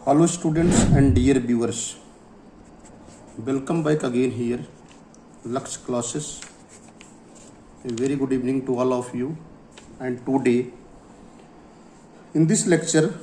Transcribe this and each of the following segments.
Hello students and dear viewers, welcome back again here, Lux classes. A very good evening to all of you. And today, in this lecture,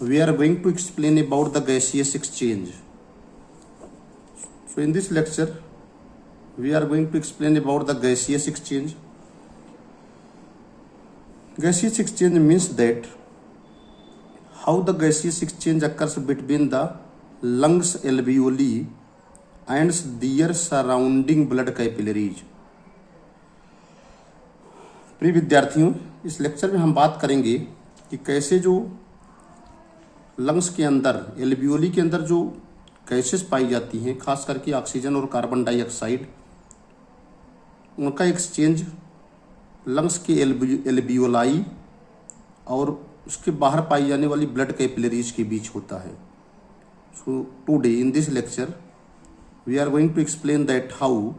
we are going to explain about the gaseous exchange. So in this lecture, we are going to explain about the gaseous exchange. Gaseous exchange means that how the gaseous exchange occurs between the lungs alveoli and their surrounding blood capillaries. प्रिय विद्यार्थियों, इस lecture में हम बात करेंगे कि कैसे जो लंग्स के अंदर एल्वियोली के अंदर जो गैसेस पाई जाती हैं, खास करके ऑक्सीजन और कार्बन डाइऑक्साइड, उनका एक्सचेंज लंग्स के एल्वियोलाई और उसके बाहर पाई जाने वाली ब्लड कैपिलरीज के बीच होता है. So today in this lecture we are going to explain that how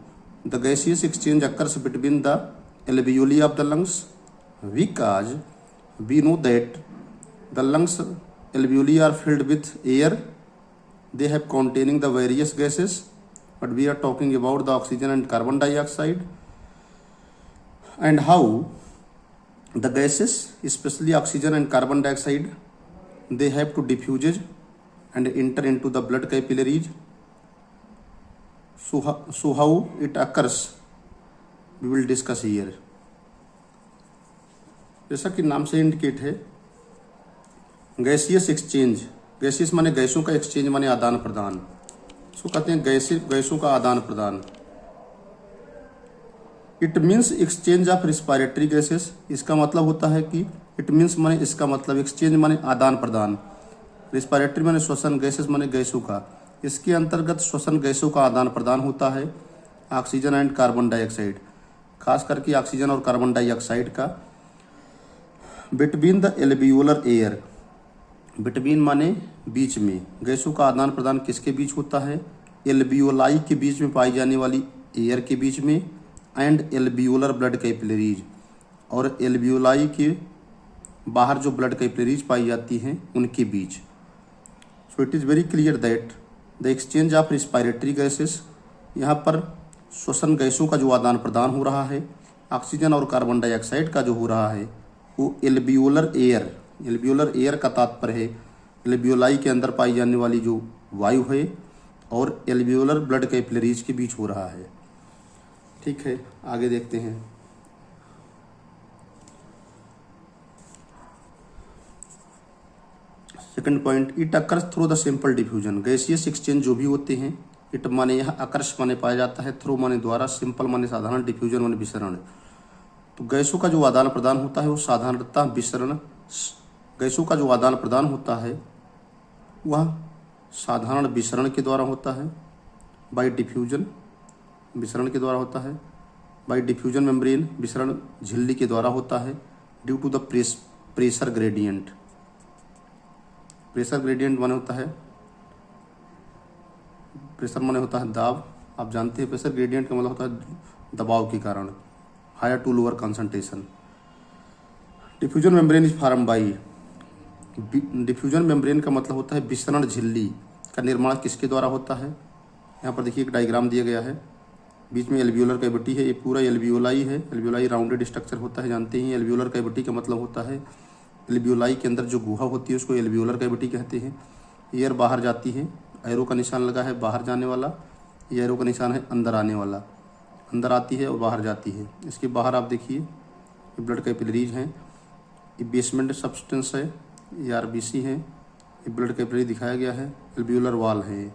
the gaseous exchange occurs between the alveoli of the lungs, because we know that the lungs alveoli are filled with air. They have containing the various gases, but we are talking about the oxygen and carbon dioxide, and how the gases, especially oxygen and carbon dioxide, they have to diffuse and enter into the blood capillaries. So how it occurs we will discuss here. जैसा कि नाम से indicate है, gaseous exchange, gaseous माने गैसों का exchange माने आदान प्रदान. इसको कहते हैं गैसों का आदान प्रदान. It means exchange of respiratory gases. इसका मतलब होता है कि इट मीन्स माने इसका मतलब एक्सचेंज माने आदान प्रदान. रिस्पायरेटरी माने श्वसन, गैसेस माने गैसों का. इसके अंतर्गत श्वसन गैसों का आदान प्रदान होता है, ऑक्सीजन एंड कार्बन डाइऑक्साइड, खास करके ऑक्सीजन और कार्बन डाइऑक्साइड का. Between the alveolar air, between माने बीच में, गैसों का आदान प्रदान किसके बीच होता है? एल्वियोलाई के बीच में पाई जाने वाली एयर के बीच में, एंड एल्वियोलर ब्लड कैपिलरीज, और एल्वियोलाई के बाहर जो ब्लड कैपिलरीज पाई जाती हैं उनके बीच. So it is very clear that the exchange of respiratory gases, यहाँ पर श्वसन गैसों का जो आदान प्रदान हो रहा है, ऑक्सीजन और कार्बन डाइऑक्साइड का जो हो रहा है, वो एल्वियोलर एयर का तात्पर्य है एल्वियोलाई के अंदर पाई जाने वाली जो वायु है और एल्वियोलर ब्लड कैपिलरीज के बीच हो रहा है. ठीक है, आगे देखते हैं. Second point, it occurs through the simple diffusion. Gaseous exchange जो भी होते हैं, इट माने यहाँ अकर्ष माने पाया जाता है, थ्रू माने द्वारा, सिंपल माने साधारण, डिफ्यूजन माने विसरण. तो गैसों का जो आदान प्रदान होता है वो साधारणतः विसरण, गैसों का जो आदान प्रदान होता है वह साधारण विसरण के द्वारा होता है, बाय डिफ्यूजन, विसरण के द्वारा होता है, बाय डिफ्यूजन मेम्ब्रेन, विसरण झिल्ली के द्वारा होता है, due to the pressure gradient. Pressure gradient माने होता है, प्रेशर माने होता है दाब. आप जानते हैं प्रेशर ग्रेडियंट का मतलब होता है दबाव के कारण, higher to lower concentration. Diffusion membrane is form by, diffusion membrane का मतलब होता है विसरण झिल्ली का निर्माण किसके द्वारा होता है? यहाँ पर देखिए एक डायग्राम दिया गया है, बीच में एल्वियोलर कैविटी है, ये पूरा एल्वियोलाई है. एल्वियोलाई राउंडेड स्ट्रक्चर होता है, जानते हैं. एल्वियोलर कैविटी का मतलब होता है एल्वियोलाई के अंदर जो गुहा होती है उसको एल्वियोलर कैविटी कहते हैं. एयर बाहर जाती है, एरो का निशान लगा है बाहर जाने वाला, ये एरो का निशान है अंदर आने वाला. अंदर आती है और बाहर जाती है. इसके बाहर आप देखिए ये ब्लड कैपिलरीज हैं, ये बेसमेंट सब्सटेंस है, ये आरबीसी है, ये ब्लड कैपिलरी दिखाया गया है, एल्वियोलर वॉल है.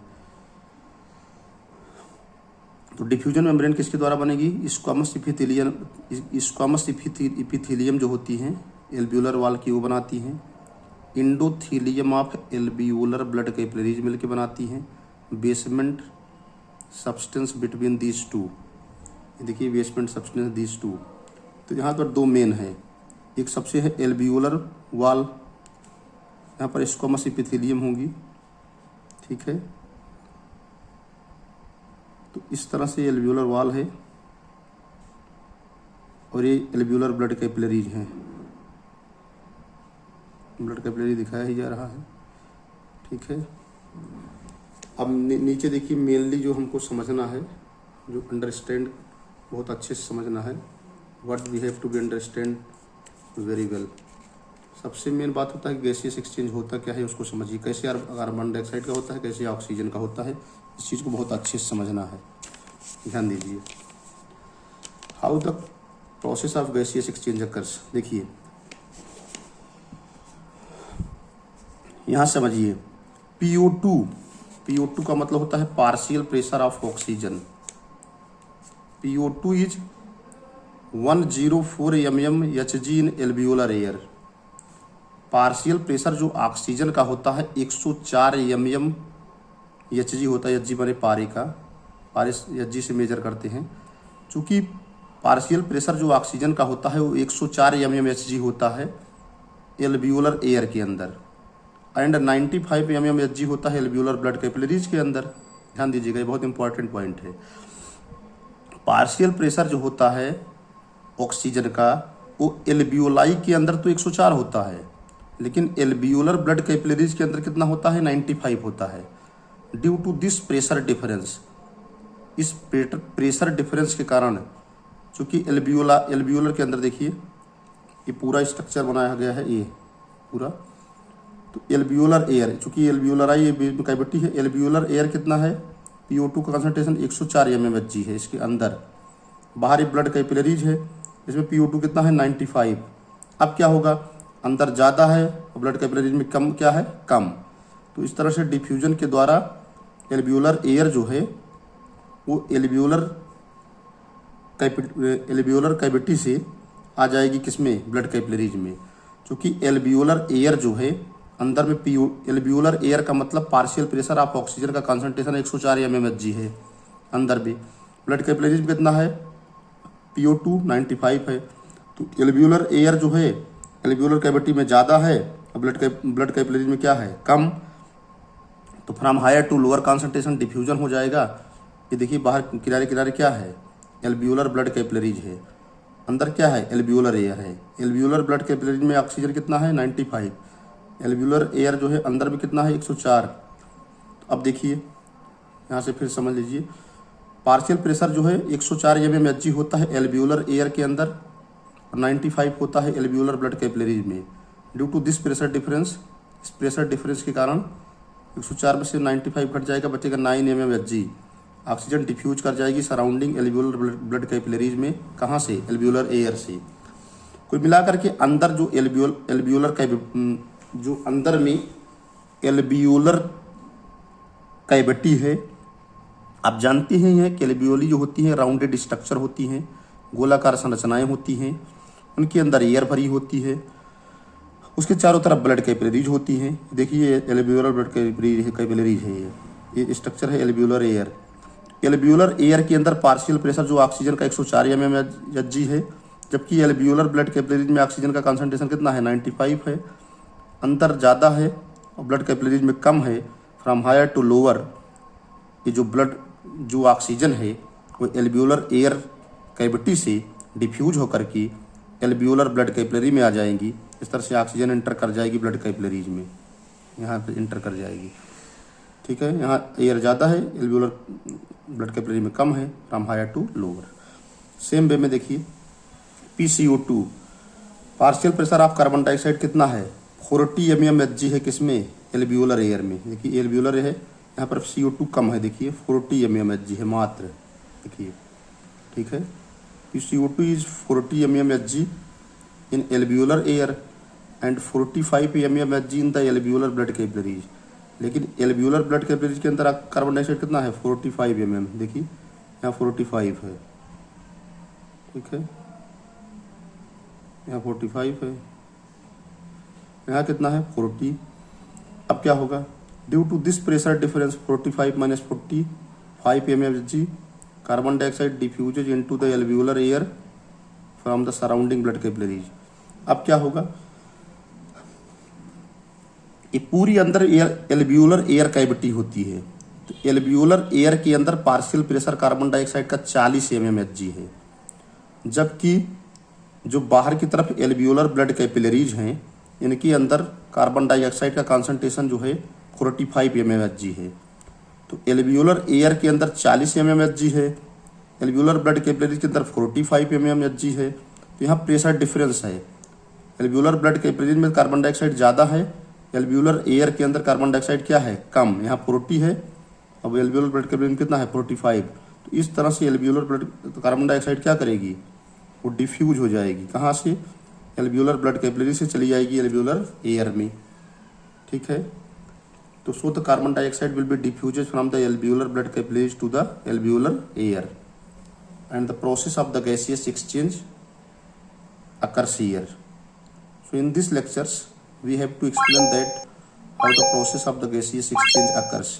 तो डिफ्यूजन मेम्ब्रेन किसके द्वारा बनेगी? स्क्वामस इपिथेलियम जो होती हैं एल्वियोलर वॉल की, वो बनाती हैं. Endothelium of alveolar blood capillaries मिलकर बनाती हैं basement substance between these two. देखिए बेसमेंट सब्सटेंस दीज टू. तो यहाँ पर दो मेन है, एक सबसे है एल्वियोलर वॉल, यहाँ पर स्क्वामस इपिथेलियम होगी. ठीक है, तो इस तरह से एल्वियोलर वॉल है और ये एल्वियोलर ब्लड कैपिलरीज हैं. ब्लड कैपिलरी दिखाया ही जा रहा है. ठीक है। अब नीचे देखिए, मेनली जो हमको समझना है, जो अंडरस्टैंड बहुत अच्छे से समझना है, what we have to be understand very well. सबसे मेन बात होता है गैसियस एक्सचेंज होता क्या है उसको समझिए, कैसे कार्बन डाइऑक्साइड का होता है, कैसे ऑक्सीजन का होता है, इस चीज़ को बहुत अच्छे से समझना है, ध्यान दीजिए। How the process of gaseous exchange occurs, देखिए यहाँ समझिए, PO2 का मतलब होता है partial pressure of oxygen. PO2 is 104 mmHg in alveolar air. Partial pressure जो ऑक्सीजन का होता है 104 mmHg होता है, Hg बने पारे का, पारे Hg से मेजर करते हैं। चूँकि पार्शियल प्रेशर जो ऑक्सीजन का होता है वो 104 mmHg होता है एल्वियोलर एयर के अंदर, एंड 95 mmHg होता है एल्वियोलर ब्लड कैपिलरीज के अंदर। ध्यान दीजिएगा, ये बहुत इंपॉर्टेंट पॉइंट है। पार्शियल प्रेशर जो होता है ऑक्सीजन का वो एल्वियोलाई के अंदर तो 104 होता है, लेकिन एल्वियोलर ब्लड कैपिलरीज के अंदर कितना होता है, 95 होता है। Due to this pressure difference, इस प्रेशर डिफरेंस के कारण, चूँकि एल्वियोलर के अंदर देखिए ये पूरा स्ट्रक्चर बनाया गया है, ये पूरा, तो एल्वियोलर एयर, चूँकि एल्वियोलराई कैविटी है, एल्वियोलर एयर कितना है, PO2 का कंसंट्रेशन 104 mmHg है इसके अंदर। बाहरी ब्लड कैपिलरीज है, इसमें PO2 कितना है, 95। अब क्या होगा, अंदर ज़्यादा है और ब्लड कैपिलरीज में कम, क्या है, कम। तो इस तरह से डिफ्यूजन के द्वारा एल्वियोलर एयर जो है वो एल्वियोलर कैविटी से आ जाएगी किसमें, ब्लड कैपिलरीज में। क्योंकि एल्वियोलर एयर जो है अंदर में एल्वियोलर एयर का मतलब पार्शियल प्रेशर ऑफ ऑक्सीजन का कंसंट्रेशन 104 mmHg है, अंदर भी ब्लड कैपिलरीज में कितना है, PO2 95 है। तो एल्वियोलर एयर जो है एल्वियोलर कैविटी में ज़्यादा है और ब्लड कैपिलरीज में क्या है, कम। तो from higher to lower concentration diffusion हो जाएगा। ये देखिए बाहर किनारे किनारे क्या है, एल्वियोलर ब्लड कैपिलरीज है, अंदर क्या है, एल्वियोलर एयर है। एल्वियोलर ब्लड कैपिलरीज में ऑक्सीजन कितना है, 95। एल्वियोलर एयर जो है अंदर में कितना है, 104। अब देखिए यहाँ से फिर समझ लीजिए, पार्शियल प्रेशर जो है 104 mmHg होता है एल्वियोलर एयर के अंदर और 95 होता है एल्वियोलर ब्लड कैपिलरीज में। Due to this pressure difference, इस प्रेशर डिफरेंस के कारण 104 में से 95 घट जाएगा, बचेगा 9 mmHg। ऑक्सीजन डिफ्यूज कर जाएगी सराउंडिंग एल्वियोलर ब्लड कैपिलरीज में, कहाँ से, एल्वियोलर एयर से। कुल मिलाकर के अंदर जो एल्वियोलर जो अंदर में एल्वियोलर कैविटी है, आप जानते हैं कि एल्वियोली जो होती हैं राउंडेड स्ट्रक्चर होती हैं, गोलाकार संरचनाएं होती हैं, उनके अंदर एयर भरी होती है, उसके चारों तरफ ब्लड कैपिलरीज होती हैं। देखिए एल्वियोलर ब्लड कैपिलरीज है, ये स्ट्रक्चर है एल्वियोलर एयर। एल्वियोलर एयर के अंदर पार्शियल प्रेशर जो ऑक्सीजन का 104 mmHg है, जबकि एल्वियोलर ब्लड कैपिलरीज में ऑक्सीजन का कंसंट्रेशन कितना है, 95 है। अंदर ज़्यादा है और ब्लड कैपिलरीज में कम है। फ्रॉम हायर टू लोअर, ये जो ऑक्सीजन है वो एल्वियोलर एयर कैविटी से डिफ्यूज होकर के एल्वियोलर ब्लड कैपिलरी में आ जाएंगी। इस तरह से ऑक्सीजन इंटर कर जाएगी ब्लड कैपिलरीज में, यहाँ पे इंटर कर जाएगी, ठीक है। यहाँ एयर ज़्यादा है, एल्वियोलर ब्लड कैपिलरी में कम है, from higher to lower. Same way में देखिए PCO2, partial pressure of carbon dioxide कितना है, 40 mmHg है, किसमें, एल्वियोलर एयर में। देखिए एल्वियोलर है, यहाँ पर CO2 कम है, देखिए 40 mmHg है मात्र, देखिए, ठीक है। PCO2 is 40 mmHg in alveolar air and 45 mmHg in the alveolar blood capillaries. लेकिन एल्वियोलर ब्लड कैपिलरीज के अंदर कार्बन डाइऑक्साइड कितना है, 45 mm, देखिए यहाँ 45 है, ठीक है, यहाँ 45 है, यहाँ कितना है, 40। अब क्या होगा, due to this pressure difference 45 - 45 mmHg carbon dioxide diffuses into the alveolar air from the surrounding blood capillaries. अब क्या होगा, ये पूरी अंदर एल्वियोलर एयर कैविटी होती है, तो एल्वियोलर एयर के अंदर पार्शियल प्रेशर कार्बन डाइऑक्साइड का 40 mmHg है, जबकि जो बाहर की तरफ एल्वियोलर ब्लड कैपिलरीज हैं इनके अंदर कार्बन डाइऑक्साइड का कंसंट्रेशन जो है 45 mmHg है। तो एल्वियोलर एयर के अंदर 40 mmHg है, एल्वियोलर ब्लड कैपिलरी के अंदर 45 mmHg है। तो यहाँ प्रेशर डिफरेंस है, एल्वियोलर ब्लड कैपिलरी में कार्बन डाइऑक्साइड ज़्यादा है, एल्वियोलर एयर के अंदर कार्बन डाइऑक्साइड क्या है, कम। यहाँ 40 है, अब एल्वियोलर ब्लड कैपिलरी में कितना है, 45। तो इस तरह से एल्वियोलर ब्लड कार्बन डाइऑक्साइड क्या करेगी, वो डिफ्यूज हो जाएगी। कहाँ से, एल्वियोलर ब्लड कैपिलरी से चली जाएगी एल्वियोलर एयर में। ठीक है, तो so the carbon dioxide will be diffused from the alveolar blood capillaries to the alveolar air and the process of the gaseous exchange occurs here. So in this lectures we have to explain that how the process of the gaseous exchange occurs.